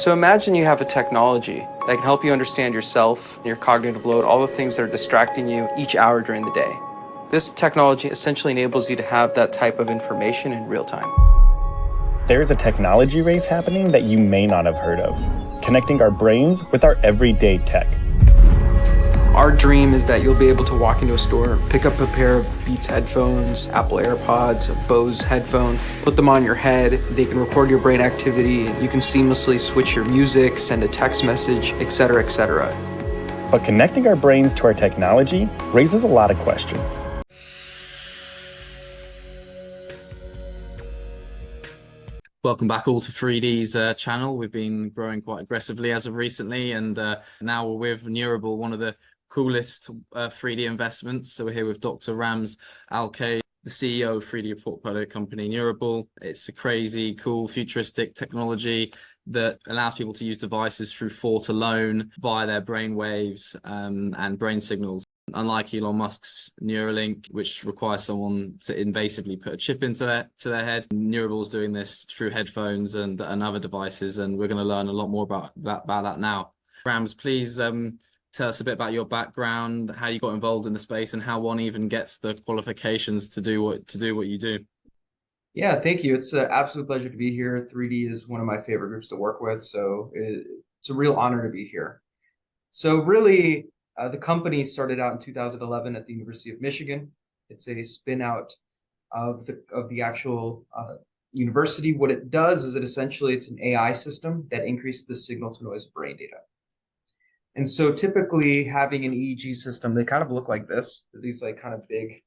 So imagine you have a technology that can help you understand yourself, your cognitive load, all the things that are distracting you each hour during the day. This technology essentially enables you to have that type of information in real time. There's a technology race happening that you may not have heard of, connecting our brains with our everyday tech. Our dream is that you'll be able to walk into a store, pick up a pair of Beats headphones, Apple AirPods, a Bose headphone, put them on your head. They can record your brain activity. You can seamlessly switch your music, send a text message, etc., etc. But connecting our brains to our technology raises a lot of questions. Welcome back all to ThreeD's channel. We've been growing quite aggressively as of recently, and now we're with Neurable, one of the coolest 3D investments. So we're here with Dr. Ramses Alcaide, the CEO of 3D portfolio company Neurable. It's a crazy, cool, futuristic technology that allows people to use devices through thought alone via their brain waves and brain signals. Unlike Elon Musk's NeuraLink, which requires someone to invasively put a chip into their head, Neurable's doing this through headphones and other devices, and we're going to learn a lot more about that now. Rams, please tell us a bit about your background, how you got involved in the space, and how one even gets the qualifications to do what you do. Yeah, thank you. It's an absolute pleasure to be here. 3D is one of my favorite groups to work with, so it's a real honor to be here. So really, the company started out in 2011 at the University of Michigan. It's a spin out of the actual university. What it does is it's an AI system that increases the signal to noise of brain data. And so typically having an EEG system, they kind of look like this. These like kind of big,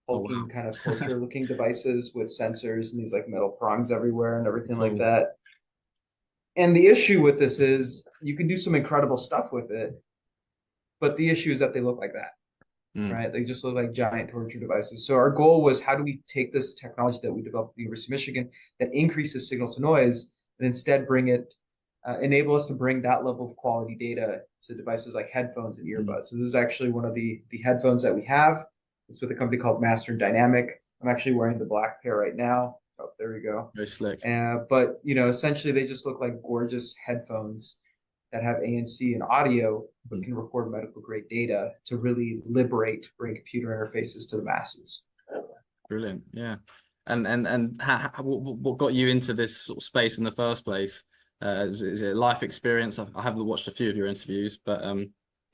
hulking kind of torture looking devices with sensors and these like metal prongs everywhere and everything like that. And the issue with this is you can do some incredible stuff with it, but the issue is that they look like that, right? They just look like giant torture devices. So our goal was, how do we take this technology that we developed at the University of Michigan that increases signal to noise and instead enable us to bring that level of quality data to devices like headphones and earbuds. So this is actually one of the headphones that we have. It's with a company called Master Dynamic. I'm actually wearing the black pair right now. Oh, there we go. Very slick. But essentially they just look like gorgeous headphones that have ANC and audio, but can record medical grade data to really liberate brain computer interfaces to the masses. Brilliant, yeah. And what got you into this sort of space in the first place? Is it life experience? I haven't watched a few of your interviews, but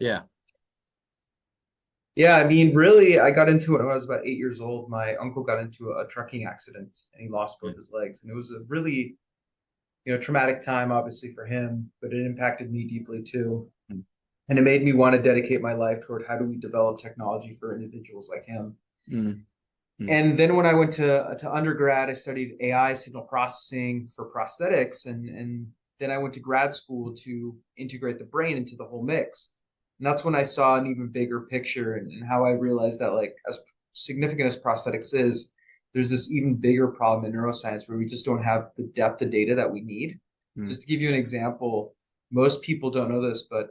yeah. Yeah, I mean, really, I got into it when I was about 8 years old. My uncle got into a trucking accident and he lost both his legs. And it was a really, traumatic time, obviously, for him, but it impacted me deeply too. And it made me want to dedicate my life toward how do we develop technology for individuals like him. And then when I went to undergrad, I studied AI signal processing for prosthetics. And then I went to grad school to integrate the brain into the whole mix. And that's when I saw an even bigger picture and how I realized that, like, as significant as prosthetics is, there's this even bigger problem in neuroscience where we just don't have the depth of data that we need. Just to give you an example, most people don't know this, but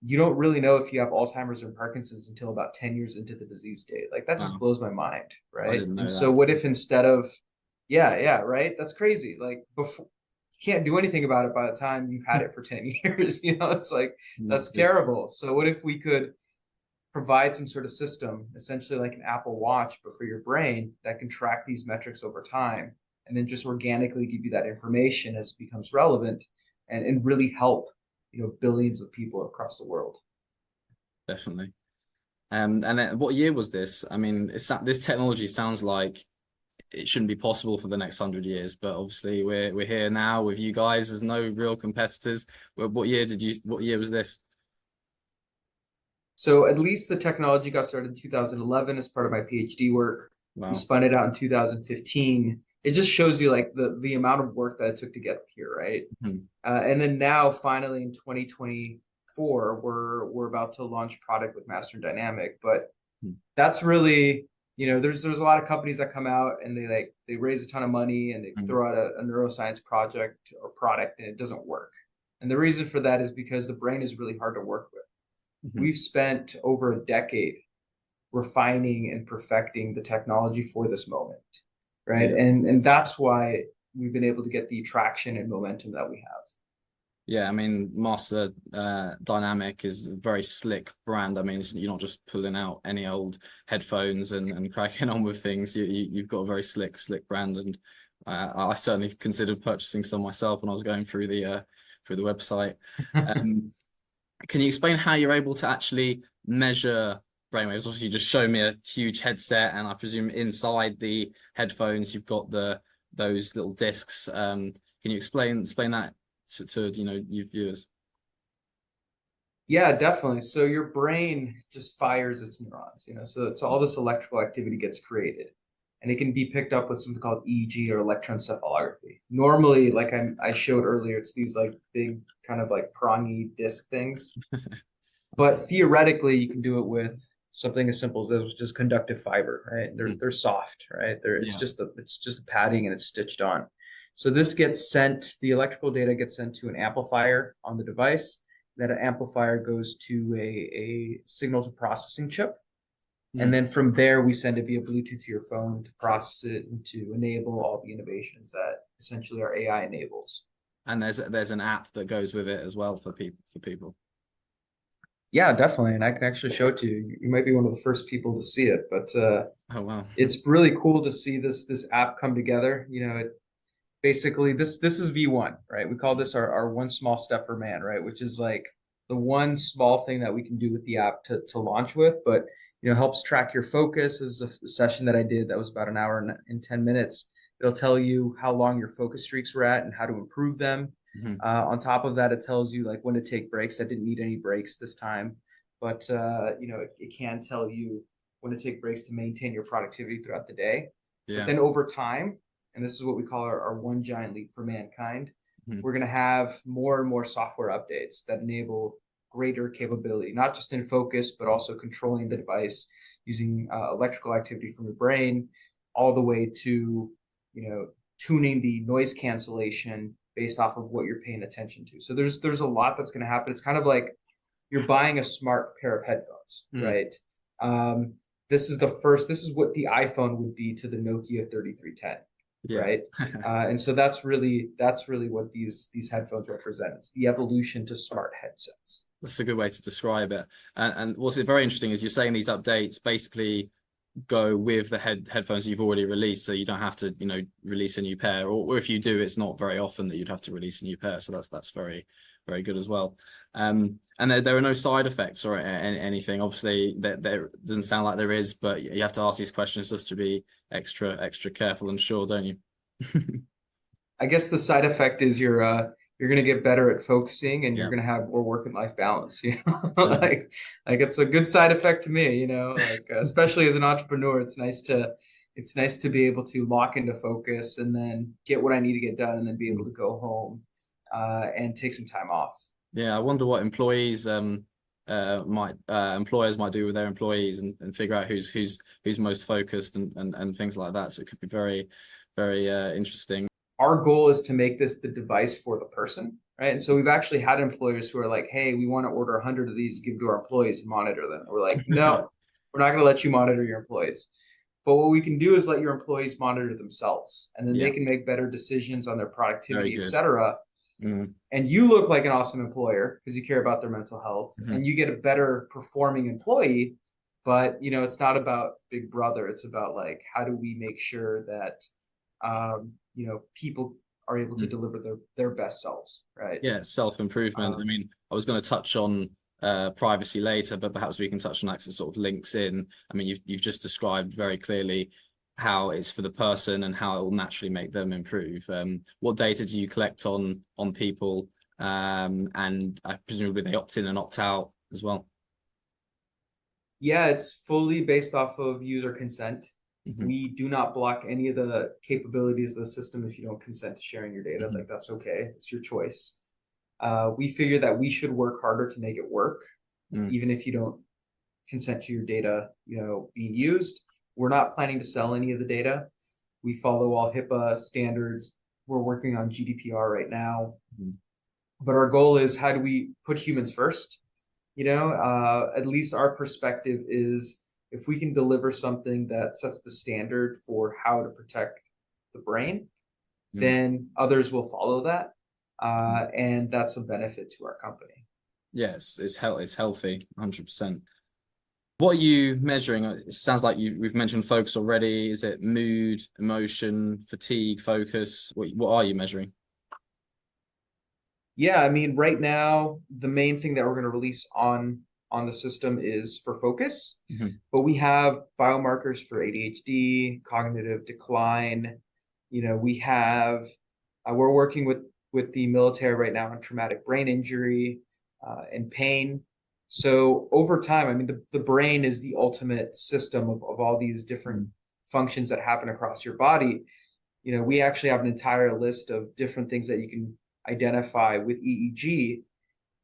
you don't really know if you have Alzheimer's or Parkinson's until about 10 years into the disease state. Like, that just blows my mind, right? And so what if instead of, right? That's crazy. Like, before, you can't do anything about it by the time you've had it for 10 years. It's like, that's terrible. So what if we could provide some sort of system, essentially like an Apple Watch, but for your brain, that can track these metrics over time and then just organically give you that information as it becomes relevant and really help billions of people across the world. Definitely. And then what year was this? I mean, this technology sounds like it shouldn't be possible for the next 100 years, but obviously we're here now with you guys. There's no real competitors. What year was this? So at least the technology got started in 2011 as part of my PhD work. We spun it out in 2015. It just shows you like the amount of work that it took to get here, right? And then now finally in 2024, we're about to launch product with Master Dynamic. But that's really, there's a lot of companies that come out and they raise a ton of money and they throw out a neuroscience project or product and it doesn't work. And the reason for that is because the brain is really hard to work with. We've spent over a decade refining and perfecting the technology for this moment, right? And that's why we've been able to get the traction and momentum that we have. Yeah, I mean, Master Dynamic is a very slick brand. I mean, you're not just pulling out any old headphones and cracking on with things. You've got a very slick brand, and I certainly considered purchasing some myself when I was going through the website. Can you explain how you're able to actually measure brainwaves? Obviously, you just show me a huge headset, and I presume inside the headphones you've got those little discs. Can you explain that to you viewers? Yeah, definitely. So your brain just fires its neurons, so it's all this electrical activity gets created, and it can be picked up with something called EEG or electroencephalography. Normally, like I showed earlier, it's these like big kind of like prongy disc things, but theoretically you can do it with something as simple as this, just conductive fiber, right? They're soft, right? It's Yeah. just a padding and it's stitched on. So this gets sent, the electrical data gets sent to an amplifier on the device. That amplifier goes to a signal to processing chip. And then from there, we send it via Bluetooth to your phone to process it and to enable all the innovations that essentially our AI enables. And there's an app that goes with it as well for people. Yeah, definitely. And I can actually show it to you. You might be one of the first people to see it, but Oh wow. it's really cool to see this app come together. It basically this is V1, right? We call this our one small step for man, right? Which is like the one small thing that we can do with the app to launch with, but helps track your focus. This is a session that I did that was about an hour and 10 minutes. It'll tell you how long your focus streaks were at and how to improve them. On top of that, it tells you like when to take breaks. I didn't need any breaks this time, but it can tell you when to take breaks to maintain your productivity throughout the day. Yeah. But then over time, and this is what we call our one giant leap for mankind, we're going to have more and more software updates that enable greater capability, not just in focus, but also controlling the device using electrical activity from your brain, all the way to tuning the noise cancellation based off of what you're paying attention to. So there's a lot that's going to happen. It's kind of like you're buying a smart pair of headphones, right? This is what the iPhone would be to the Nokia 3310. Yeah. Right. And so that's really what these headphones represent. It's the evolution to smart headsets. That's a good way to describe it. And what's very interesting is you're saying these updates basically go with the headphones you've already released, so you don't have to release a new pair, or if you do, it's not very often that you'd have to release a new pair. So that's very, very good as well. And there are no side effects or anything. Obviously, there doesn't sound like there is, but you have to ask these questions just to be extra careful and sure, don't you? I guess the side effect is you're going to get better at focusing, and you're going to have more work and life balance. Like it's a good side effect to me. Like especially as an entrepreneur, it's nice to be able to lock into focus and then get what I need to get done, and then be able to go home and take some time off. Yeah, I wonder what employers might do with their employees and figure out who's most focused and things like that. So it could be very, very interesting. Our goal is to make this the device for the person, right? And so we've actually had employers who are like, hey, we want to order 100 of these, give to our employees and monitor them. We're like, no, we're not going to let you monitor your employees. But what we can do is let your employees monitor themselves, and then they can make better decisions on their productivity, et cetera. And you look like an awesome employer because you care about their mental health, and you get a better performing employee. But it's not about Big Brother. It's about like, how do we make sure that people are able to deliver their best selves, right? Yeah, self-improvement. I mean, I was going to touch on privacy later, but perhaps we can touch on that because it sort of links in. I mean, you've just described very clearly how it's for the person and how it will naturally make them improve. What data do you collect on people? And presumably they opt in and opt out as well. Yeah, it's fully based off of user consent. We do not block any of the capabilities of the system if you don't consent to sharing your data. Like, that's okay. It's your choice. We figure that we should work harder to make it work, even if you don't consent to your data, being used. We're not planning to sell any of the data. We follow all HIPAA standards. We're working on GDPR right now. But our goal is, how do we put humans first? At least our perspective is, if we can deliver something that sets the standard for how to protect the brain, then others will follow that. and that's a benefit to our company. Yes, it's healthy, 100%. What are you measuring? It sounds like we've mentioned focus already. Is it mood, emotion, fatigue, focus? What are you measuring? Yeah, I mean, right now, the main thing that we're going to release on the system is for focus, but we have biomarkers for ADHD, cognitive decline. You know, we have we're working with the military right now on traumatic brain injury and pain. So over time, I mean, the brain is the ultimate system of all these different functions that happen across your body. You know, we actually have an entire list of different things that you can identify with EEG,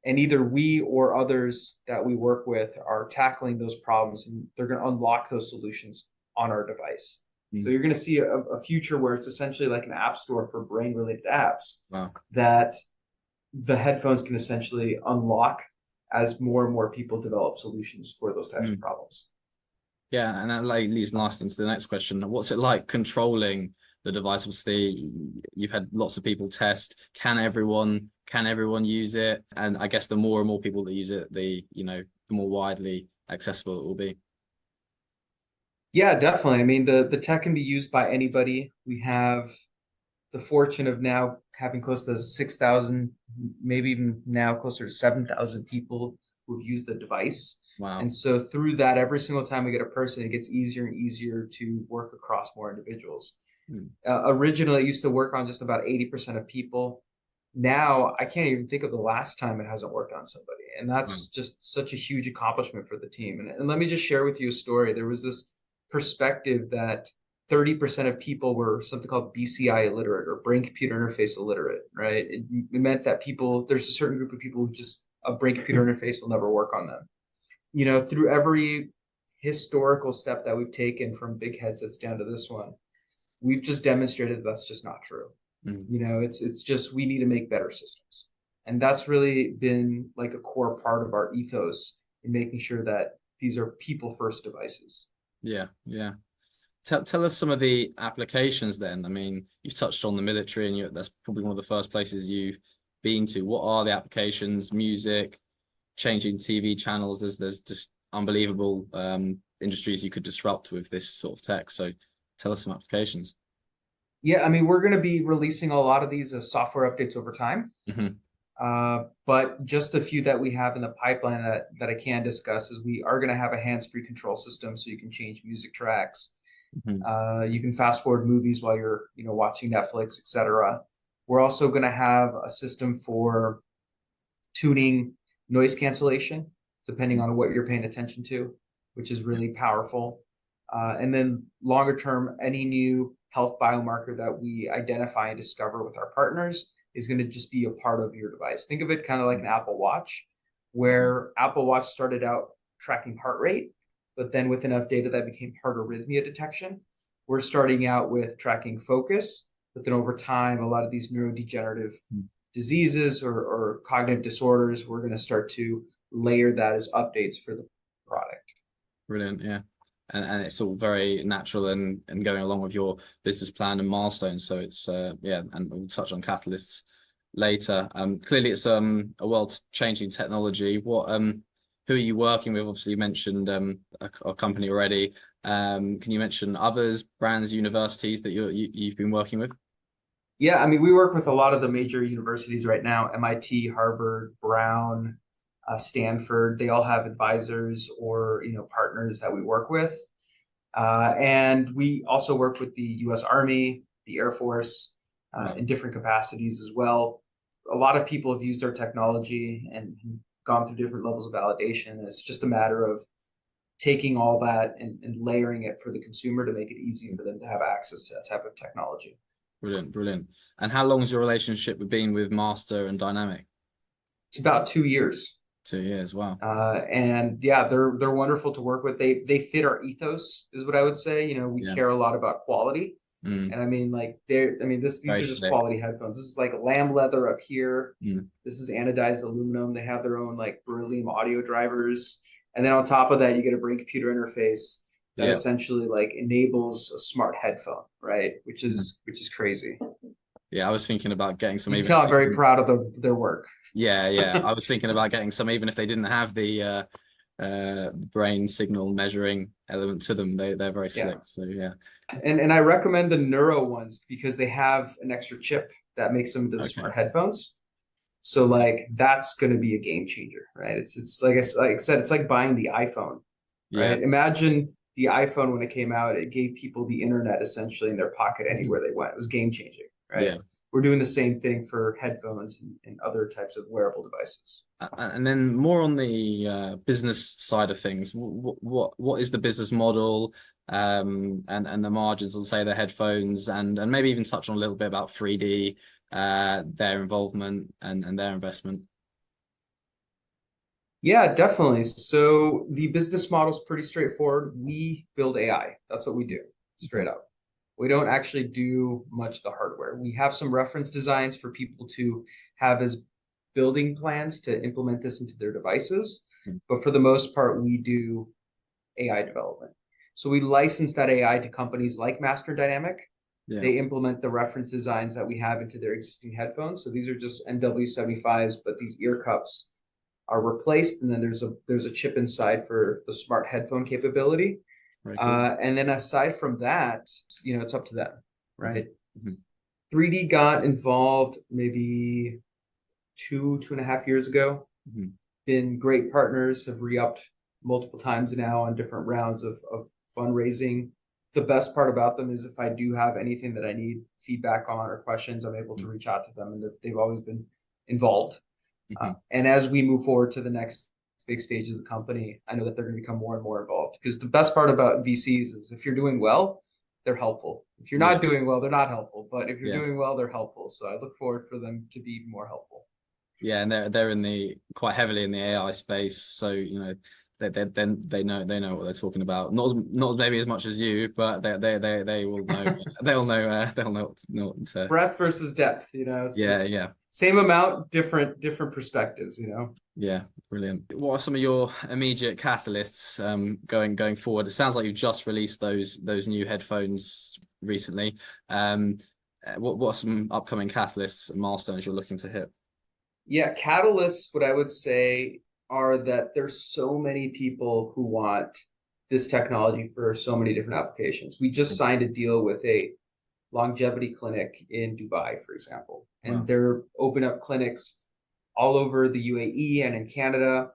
and either we or others that we work with are tackling those problems, and they're going to unlock those solutions on our device. So you're going to see a future where it's essentially like an app store for brain related apps that the headphones can essentially unlock as more and more people develop solutions for those types of problems. Yeah, and that leads nicely into the next question. What's it like controlling the device? Obviously, you've had lots of people test. Can everyone use it? And I guess the more and more people that use it, the more widely accessible it will be. Yeah, definitely. I mean, the tech can be used by anybody. We have the fortune of now having close to 6,000, maybe even now closer to 7,000 people who've used the device. Wow. And so through that, every single time we get a person, it gets easier and easier to work across more individuals. Originally, it used to work on just about 80% of people. Now, I can't even think of the last time it hasn't worked on somebody. And that's just such a huge accomplishment for the team. And let me just share with you a story. There was this perspective that 30% of people were something called BCI illiterate, or brain computer interface illiterate, right? It meant that there's a certain group of people who just a brain computer interface will never work on them. You know, through every historical step that we've taken from big headsets down to this one, we've just demonstrated that that's just not true. You know, it's just, we need to make better systems. And that's really been like a core part of our ethos in making sure that these are people first devices. Yeah. Tell us some of the applications then. I mean, you've touched on the military, and that's probably one of the first places you've been to. What are the applications? Music, changing TV channels. There's just unbelievable industries you could disrupt with this sort of tech. So tell us some applications. Yeah, I mean, we're going to be releasing a lot of these as software updates over time. But just a few that we have in the pipeline that I can discuss is we are going to have a hands-free control system, so you can change music tracks. You can fast forward movies while you're watching Netflix, etc. We're also going to have a system for tuning noise cancellation, depending on what you're paying attention to, which is really powerful. And then longer term, any new health biomarker that we identify and discover with our partners is going to just be a part of your device. Think of it kind of like an Apple Watch, where Apple Watch started out tracking heart rate, but then with enough data that became heart arrhythmia detection. We're starting out with tracking focus, but then over time, a lot of these neurodegenerative diseases or cognitive disorders, we're going to start to layer that as updates for the product. Brilliant, yeah. And it's all very natural and going along with your business plan and milestones. So it's yeah, and we'll touch on catalysts later. Clearly it's a world-changing technology. Who are you working with? Obviously you mentioned a company already. Can you mention others, brands, universities that you've been working with? Yeah, I mean, we work with a lot of the major universities right now: MIT, Harvard, Brown, Stanford. They all have advisors or partners that we work with, and we also work with the U.S. Army, the Air Force, in different capacities as well. A lot of people have used our technology and gone through different levels of validation. It's just a matter of taking all that and layering it for the consumer to make it easy for them to have access to that type of technology. Brilliant. And how long has your relationship been with Master and Dynamic? It's about 2 years. 2 years, wow. And yeah, they're wonderful to work with. They fit our ethos, is what I would say. We care a lot about quality. And I mean, like these are just quality headphones. This is like lamb leather up here. This is anodized aluminum. They have their own like beryllium audio drivers. And then on top of that, you get a brain computer interface that essentially like enables a smart headphone, right? Which is crazy. Yeah, I was thinking about getting some You can even tell if I'm they very didn't. proud of their work. Yeah, yeah. I was thinking about getting some even if they didn't have the brain signal measuring element to them. They're very Yeah. slick. So yeah. And I recommend the Neuro ones because they have an extra chip that makes them into the Okay. smart headphones. So like that's going to be a game changer, right? It's like I said, it's like buying the iPhone, Yeah. right? Imagine the iPhone when it came out, it gave people the internet essentially in their pocket Mhm. anywhere they went. It was game changing, right? Yeah. We're doing the same thing for headphones and other types of wearable devices. And then more on the business side of things, what is the business model, and the margins on, say, the headphones, and maybe even touch on a little bit about 3D, their involvement and their investment. Yeah, definitely. So the business model is pretty straightforward. We build AI. That's what we do, straight up. We don't actually do much of the hardware. We have some reference designs for people to have as building plans to implement this into their devices. Mm. But for the most part, we do AI development. So we license that AI to companies like Master Dynamic. Yeah. They implement the reference designs that we have into their existing headphones. So these are just NW75s, but these ear cups are replaced, and then there's a chip inside for the smart headphone capability. Very cool. And then aside from that, it's up to them, right? Mm-hmm. 3D got involved maybe 2.5 years ago. Mm-hmm. Been great partners, have re-upped multiple times now on different rounds of fundraising. The best part about them is if I do have anything that I need feedback on or questions, I'm able to reach out to them, and they've always been involved. Mm-hmm. And as we move forward to the next big stage of the company, I know that they're going to become more and more involved, because the best part about VCs is if you're doing well, they're helpful. If you're not doing well, they're not helpful. But if you're Yeah. doing well, they're helpful. So I look forward for them to be more helpful. Yeah, and they're in the quite heavily in the AI space, so they know what they're talking about. Not maybe as much as you, but they will know they'll know what to. Breadth versus depth, it's Yeah, just yeah. same amount, different perspectives, Yeah, brilliant. What are some of your immediate catalysts going forward? It sounds like you've just released those new headphones recently. What are some upcoming catalysts and milestones you're looking to hit? Yeah, catalysts, what I would say are that there's so many people who want this technology for so many different applications. We just signed a deal with a longevity clinic in Dubai, for example, and Wow. they're open up clinics all over the UAE and in Canada.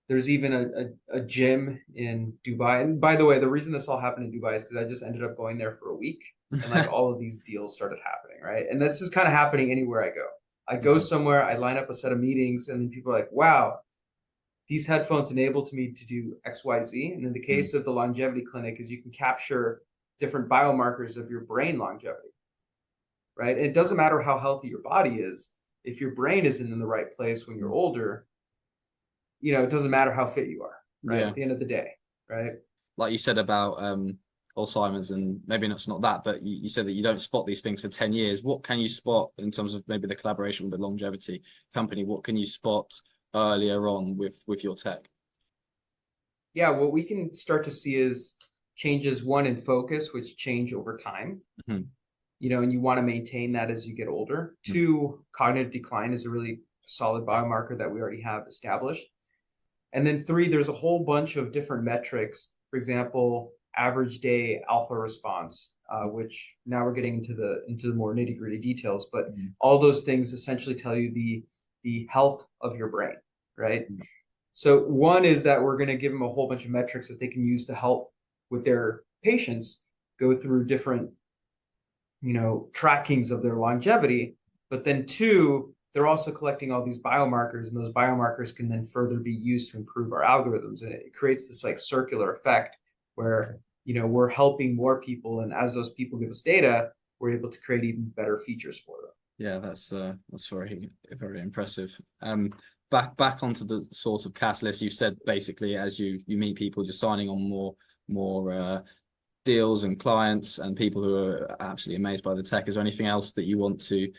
There's even a gym in Dubai. And by the way, the reason this all happened in Dubai is because I just ended up going there for a week, and like all of these deals started happening, right? And this is kind of happening anywhere I go. I go somewhere, I line up a set of meetings, and then people are like, wow, these headphones enabled me to do XYZ. And in the case of the longevity clinic, is you can capture different biomarkers of your brain longevity, right? And it doesn't matter how healthy your body is. If your brain isn't in the right place when you're older, it doesn't matter how fit you are, right? Yeah. At the end of the day, right? Like you said about Alzheimer's, and maybe it's not that, but you said that you don't spot these things for 10 years. What can you spot in terms of maybe the collaboration with the longevity company? What can you spot earlier on with your tech? Yeah, what we can start to see is changes, one, in focus, which change over time. Mm-hmm. And you want to maintain that as you get older. Mm-hmm. Two, cognitive decline is a really solid biomarker that we already have established. And then three, there's a whole bunch of different metrics. For example, average day alpha response, which now we're getting into the more nitty gritty details. But all those things essentially tell you the health of your brain, right? So one is that we're going to give them a whole bunch of metrics that they can use to help with their patients go through different, trackings of their longevity. But then two, they're also collecting all these biomarkers, and those biomarkers can then further be used to improve our algorithms. And it creates this like circular effect where, we're helping more people. And as those people give us data, we're able to create even better features for them. Yeah, that's very, very impressive. Back onto the sort of catalyst, you said basically as you meet people, you're signing on more deals and clients and people who are absolutely amazed by the tech. Is there anything else that you want to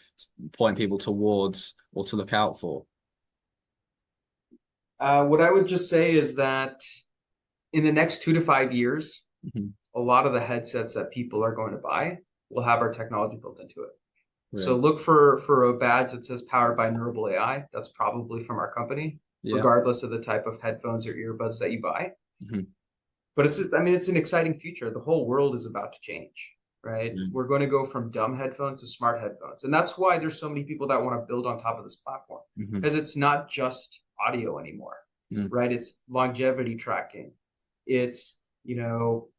point people towards or to look out for? What I would just say is that in the next 2 to 5 years, a lot of the headsets that people are going to buy will have our technology built into it. So look for a badge that says powered by Neurable AI. That's probably from our company, regardless of the type of headphones or earbuds that you buy. But it's an exciting future. The whole world is about to change, right? We're going to go from dumb headphones to smart headphones. And that's why there's so many people that want to build on top of this platform, because it's not just audio anymore, right? It's longevity tracking. It's,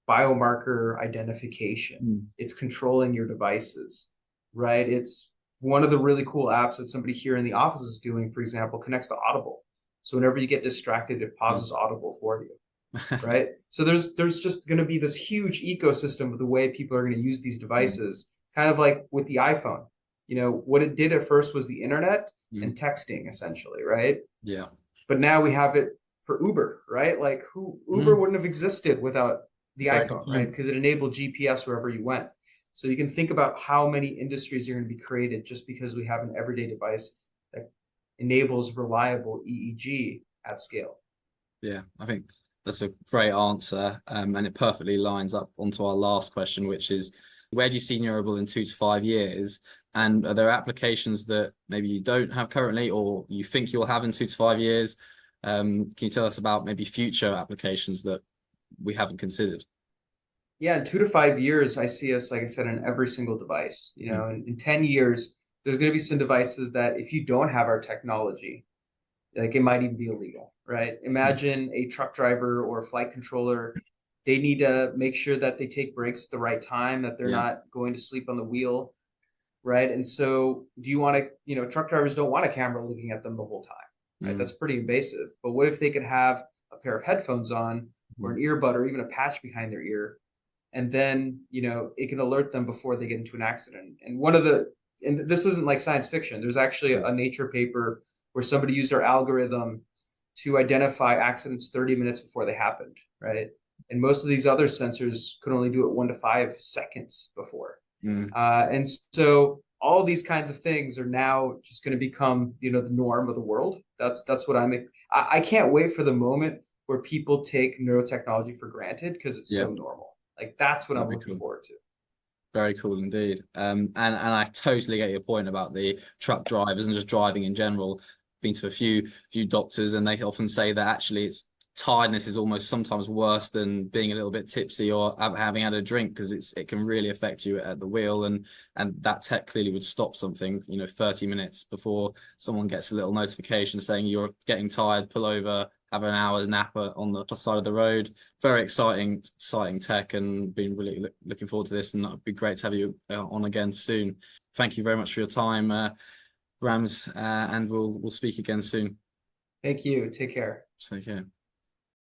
biomarker identification. It's controlling your devices, right? It's one of the really cool apps that somebody here in the office is doing, for example, connects to Audible. So whenever you get distracted, it pauses Audible for you, right? So there's just going to be this huge ecosystem of the way people are going to use these devices, kind of like with the iPhone. What it did at first was the internet and texting, essentially, right? Yeah. But now we have it for Uber, right? Like Uber wouldn't have existed without the iPhone, right? Because it enabled GPS wherever you went. So you can think about how many industries are going to be created just because we have an everyday device that enables reliable EEG at scale. Yeah, I think that's a great answer. And it perfectly lines up onto our last question, which is, where do you see Neurable in 2 to 5 years? And are there applications that maybe you don't have currently or you think you'll have in 2 to 5 years? Can you tell us about maybe future applications that we haven't considered? Yeah, in 2 to 5 years, I see us, like I said, in every single device. In 10 years, there's going to be some devices that if you don't have our technology, like it might even be illegal, right? Imagine a truck driver or a flight controller. They need to make sure that they take breaks at the right time, that they're not going to sleep on the wheel, right? And so do you want to, truck drivers don't want a camera looking at them the whole time, right? That's pretty invasive. But what if they could have a pair of headphones on or an earbud or even a patch behind their ear, and then, it can alert them before they get into an accident. And this isn't like science fiction. There's actually a Nature paper where somebody used our algorithm to identify accidents 30 minutes before they happened, right? And most of these other sensors could only do it 1 to 5 seconds before. And so all these kinds of things are now just going to become, the norm of the world. That's what I can't wait for the moment where people take neurotechnology for granted because it's so normal. Like that's what I'm looking forward to. Very cool indeed. And I totally get your point about the truck drivers and just driving in general. Been to a few doctors, and they often say that actually tiredness is almost sometimes worse than being a little bit tipsy or having had a drink, because it can really affect you at the wheel, and that tech clearly would stop something 30 minutes before someone gets a little notification saying you're getting tired, pull over, have an hour nap on the side of the road. Very exciting tech, and been really looking forward to this, and it'd be great to have you on again soon. Thank you very much for your time, Rams, and we'll speak again soon. Thank you. Take care. Take care.